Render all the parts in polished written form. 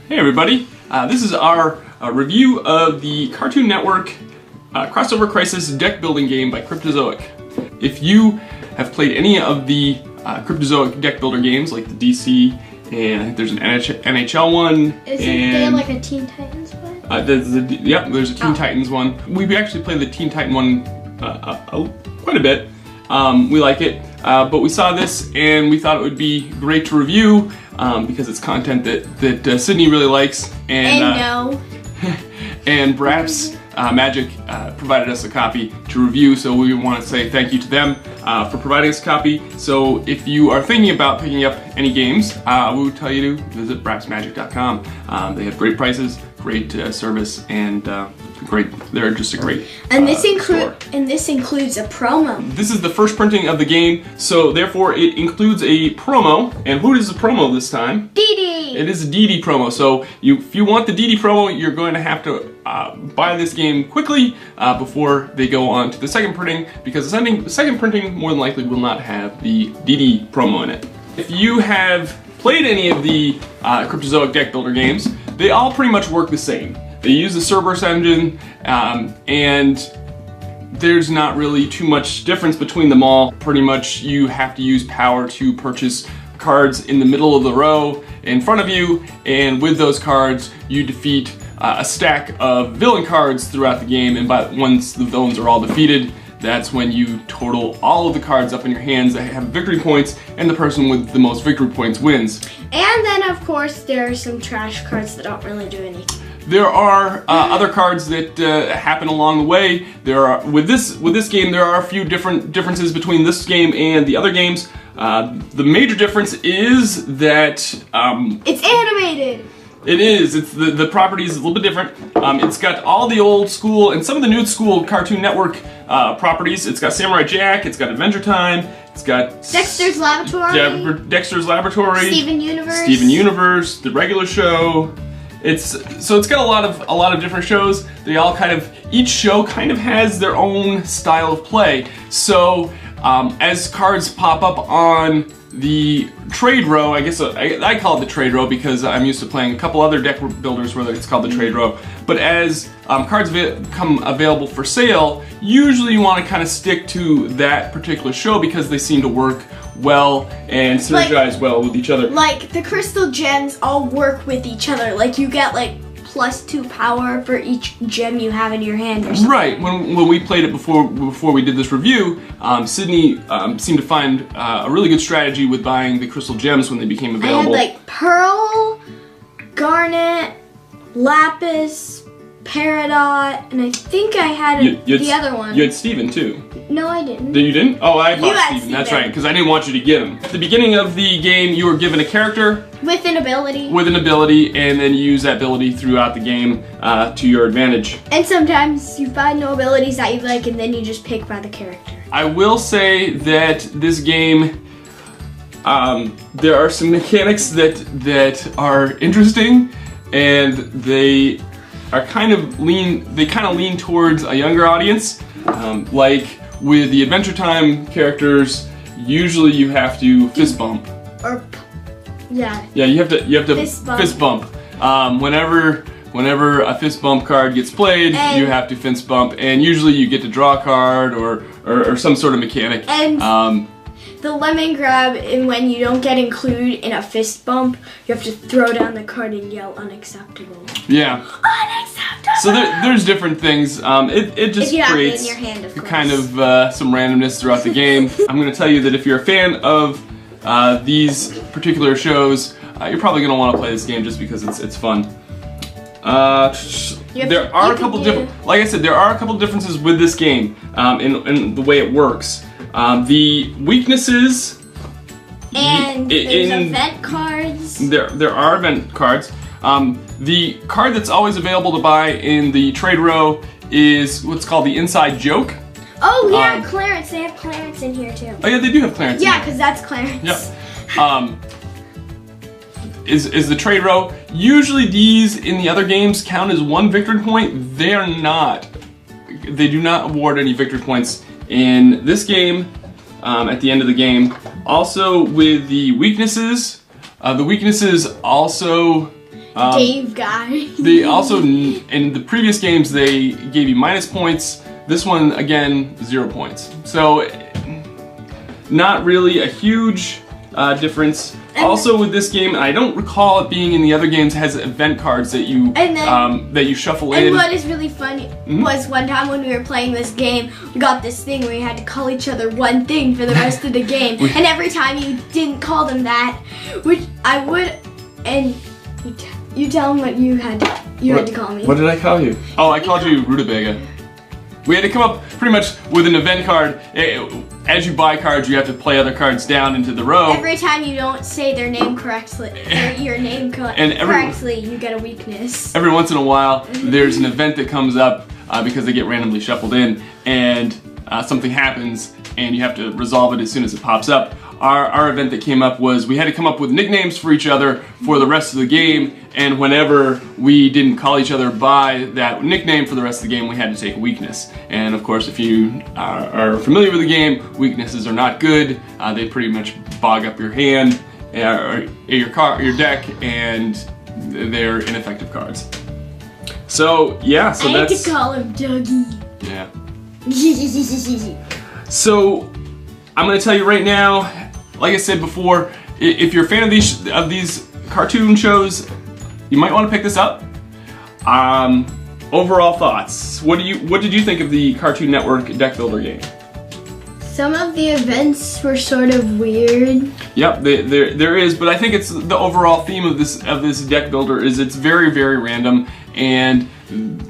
Hey everybody, this is our review of the Cartoon Network Crossover Crisis deck building game by Cryptozoic. If you have played any of the Cryptozoic deck builder games like the DC, and I think there's an NHL one. Isn't there like a Teen Titans one? There's a Teen Titans one. We actually played the Teen Titan one quite a bit. We like it, but we saw this and we thought it would be great to review because it's content that Sydney really likes. And Braps Magic provided us a copy to review, so we want to say thank you to them for providing us a copy. So if you are thinking about picking up any games, we would tell you to visit brapsmagic.com. They have great prices, great service, and they're just a great store. And this includes a promo. This is the first printing of the game, so therefore it includes a promo. And who is the promo this time? DD! It is a DD promo, so if you want the DD promo, you're going to have to buy this game quickly before they go on to the second printing, because the second printing more than likely will not have the DD promo in it. If you have played any of the Cryptozoic deck builder games, they all pretty much work the same. They use the Cerberus engine, and there's not really too much difference between them all. Pretty much you have to use power to purchase cards in the middle of the row in front of you, and with those cards you defeat a stack of villain cards throughout the game, and once the villains are all defeated, that's when you total all of the cards up in your hands that have victory points, and the person with the most victory points wins. And then of course there are some trash cards that don't really do anything. There are other cards that happen along the way. With this game, there are a few differences between this game and the other games. The major difference is that it's animated. It is. It's the property is a little bit different. It's got all the old school and some of the new school Cartoon Network properties. It's got Samurai Jack. It's got Adventure Time. It's got Dexter's Laboratory. Dexter's Laboratory. Steven Universe. Steven Universe. The regular show. It's got a lot of different shows. They all each show kind of has their own style of play. So as cards pop up on the trade row, I guess I call it the trade row because I'm used to playing a couple other deck builders where it's called the trade row. But as cards become available for sale, usually you want to kind of stick to that particular show because they seem to work well and synergize well with each other. Like the crystal gems all work with each other. Like you get +2 power for each gem you have in your hand or something. Right. When we played it before we did this review, Sydney seemed to find a really good strategy with buying the crystal gems when they became available. I had pearl, garnet, lapis, peridot, and I think I had the other one. You had Steven too. No, I didn't. You didn't? Oh, I bought Steven. That's right, because I didn't want you to get him. At the beginning of the game, you were given a character. With an ability. With an ability, and then you use that ability throughout the game to your advantage. And sometimes you find no abilities that you like, and then you just pick by the character. I will say that this game, there are some mechanics that are interesting, and they are kind of lean towards a younger audience. Like with the Adventure Time characters, usually you have to fist bump. Yeah, you have to fist bump. Whenever a fist bump card gets played, you have to fist bump, and usually you get to draw a card or some sort of mechanic. And the lemon grab, and when you don't get included in a fist bump, you have to throw down the card and yell unacceptable. Yeah. Unacceptable! So there's different things. It just creates in your hand, of course. Kind of some randomness throughout the game. I'm going to tell you that if you're a fan of these particular shows, you're probably going to want to play this game just because it's fun. There are a couple differences with this game in the way it works. The weaknesses and there's event cards. There are event cards. The card that's always available to buy in the trade row is what's called the inside joke. Oh yeah, Clarence. They have Clarence in here too. Oh yeah, they do have Clarence. Yeah, because that's Clarence. Yep. Is the trade row. Usually these in the other games count as 1 victory point. They are not. They do not award any victory points in this game at the end of the game. Also with the weaknesses also Dave guy. They also, in the previous games, they gave you minus points. This one, again, 0 points. So, not really a huge difference. Also with this game, I don't recall it being in the other games, has event cards that you that you shuffle in. And what is really funny was one time when we were playing this game, we got this thing where you had to call each other one thing for the rest of the game. And every time you didn't call them that, which I would, and you tell them what you had to call me. What did I call you? Oh, I called you Rutabaga. We had to come up pretty much with an event card. As you buy cards, you have to play other cards down into the row. Every time you don't say their name correctly, correctly, you get a weakness. Every once in a while, there's an event that comes up because they get randomly shuffled in, and something happens, and you have to resolve it as soon as it pops up. Our event that came up was we had to come up with nicknames for each other for the rest of the game, and whenever we didn't call each other by that nickname for the rest of the game, we had to take a weakness. And of course, if you are familiar with the game, weaknesses are not good. They pretty much bog up your hand, or your deck, and they're ineffective cards. So yeah, so I had to call him Dougie. Yeah. So I'm gonna tell you right now, like I said before, if you're a fan of these cartoon shows, you might want to pick this up. Overall thoughts. What did you think of the Cartoon Network deck builder game? Some of the events were sort of weird. Yep, there is, but I think it's the overall theme of this deck builder is it's very, very random, and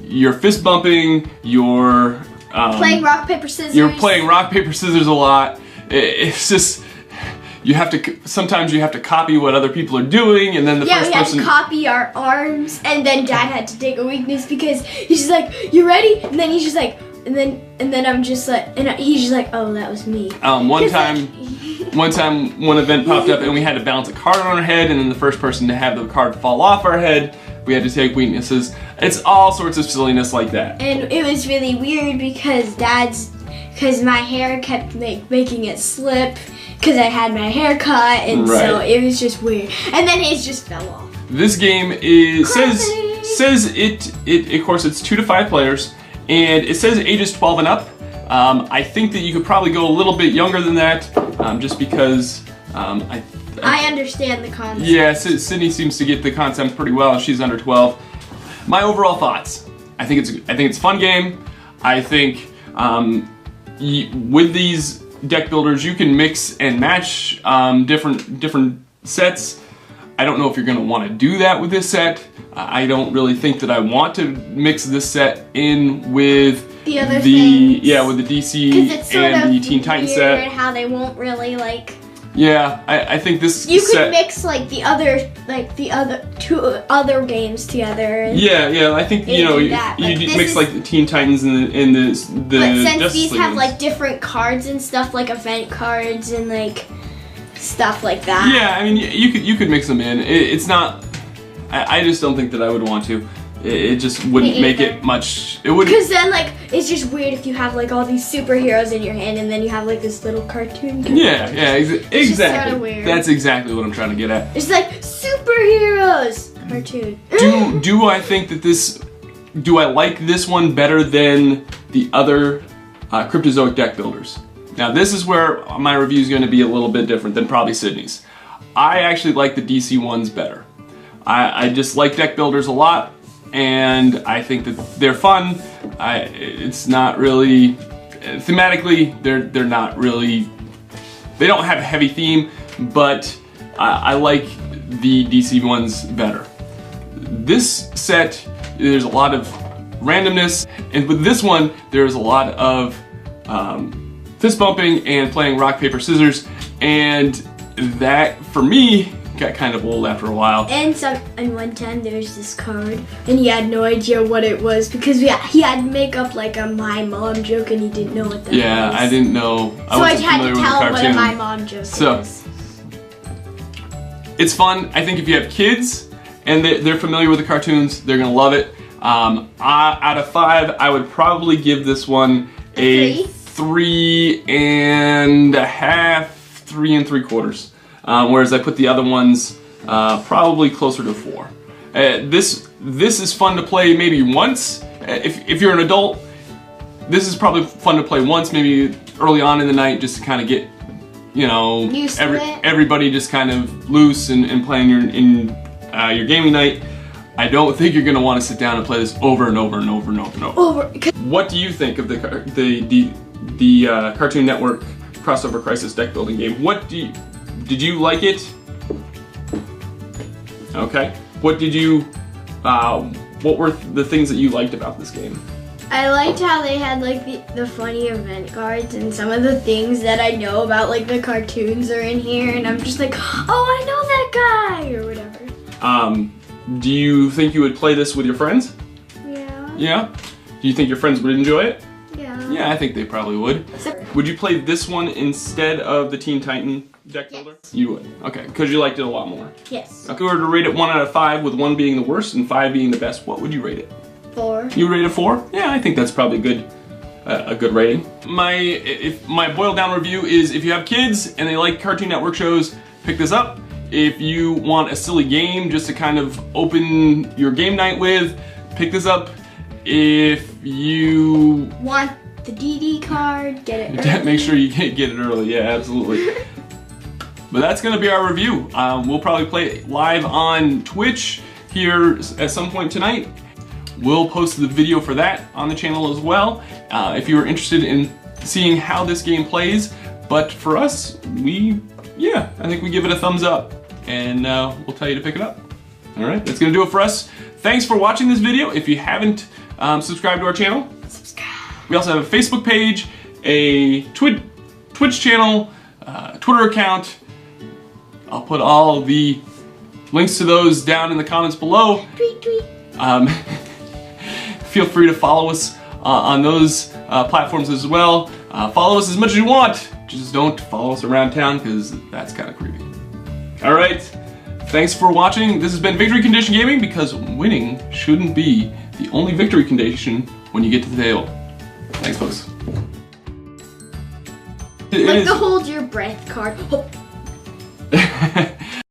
you're fist bumping, you're playing rock paper scissors. You're playing rock paper scissors a lot. It's just sometimes you have to copy what other people are doing, and then the first person. Yeah, we had to copy our arms, and then Dad had to take a weakness because he's just like, "You ready?" And then he's just like, and then I'm just like, and he's just like, "Oh, that was me." One time, one event popped up, and we had to balance a card on our head, and then the first person to have the card fall off our head, we had to take weaknesses. It's all sorts of silliness like that. And it was really weird because my hair kept making it slip because I had my hair cut, and so it was just weird. And then it just fell off. This game says it of course it's 2 to 5 players, and it says ages 12 and up. I think that you could probably go a little bit younger than that, just because I understand the concept. Yeah, Sydney seems to get the concept pretty well. She's under 12. My overall thoughts: I think it's a fun game. I think with these deck builders, you can mix and match different sets. I don't know if you're going to want to do that with this set. I don't really think that I want to mix this set in with the other things. Yeah, with the DC and the Teen Titans set. How they won't really like. Yeah, I think this you could mix like the other two other games together. Yeah, I think you mix like the Teen Titans and the but since Justice these League have ones. like different cards and stuff, like event cards and like stuff like that. Yeah, I mean you could mix them in. It's not. I just don't think that I would want to. It just wouldn't make it much. It wouldn't. Because then, like, it's just weird if you have like all these superheroes in your hand, and then you have like this little cartoon. Yeah, exactly. It's just sort of weird. That's exactly what I'm trying to get at. It's like superheroes cartoon. Do I think that this? Do I like this one better than the other Cryptozoic deck builders? Now, this is where my review is going to be a little bit different than probably Sydney's. I actually like the DC ones better. I just like deck builders a lot. And I think that they're fun. It's not really thematically. They're not really. They don't have a heavy theme, but I like the DC ones better. This set, there's a lot of randomness, and with this one, there's a lot of fist bumping and playing rock paper scissors, and that for me got kind of old after a while. And one time there was this card, and he had no idea what it was because he had to make up like a my mom joke, and he didn't know what that was. Yeah, I didn't know. So I had to tell him what a my mom joke was. It's fun. I think if you have kids and they're familiar with the cartoons, they're gonna love it. Out of 5, I would probably give this one a 3.5, 3 3/4. Whereas I put the other ones probably closer to 4. This is fun to play maybe once. If you're an adult, this is probably fun to play once, maybe early on in the night, just to kind of get, you know, everybody just kind of loose and playing your gaming night. I don't think you're gonna want to sit down and play this over and over and over and over and over. What do you think of the Cartoon Network Crossover Crisis deck building game? Did you like it? Okay. What were the things that you liked about this game? I liked how they had like the funny event cards, and some of the things that I know about like the cartoons are in here, and I'm just like, oh, I know that guy, or whatever. Do you think you would play this with your friends? Yeah. Yeah? Do you think your friends would enjoy it? Yeah. Yeah, I think they probably would. Would you play this one instead of the Teen Titan deck builder? Yes. You would. Okay, because you liked it a lot more. Yes. If you were to rate it 1 out of 5, with 1 being the worst and 5 being the best, what would you rate it? 4. You rate it 4? Yeah, I think that's probably good. A good rating. My boiled down review is, if you have kids and they like Cartoon Network shows, pick this up. If you want a silly game just to kind of open your game night with, pick this up. If you want the DD card, get it early. Make sure you get it early. Yeah, absolutely. But that's going to be our review. We'll probably play it live on Twitch here at some point tonight. We'll post the video for that on the channel as well, if you are interested in seeing how this game plays. But for us, I think we give it a thumbs up, and we'll tell you to pick it up. All right, that's gonna do it for us. Thanks for watching this video. If you haven't subscribed to our channel, subscribe. We also have a Facebook page, a Twitch channel, Twitter account. I'll put all the links to those down in the comments below. Tweet, tweet. Feel free to follow us on those platforms as well. Follow us as much as you want. Just don't follow us around town, because that's kind of creepy. All right, thanks for watching. This has been Victory Condition Gaming, because winning shouldn't be the only victory condition when you get to the table. Thanks, folks. Like the hold your breath card.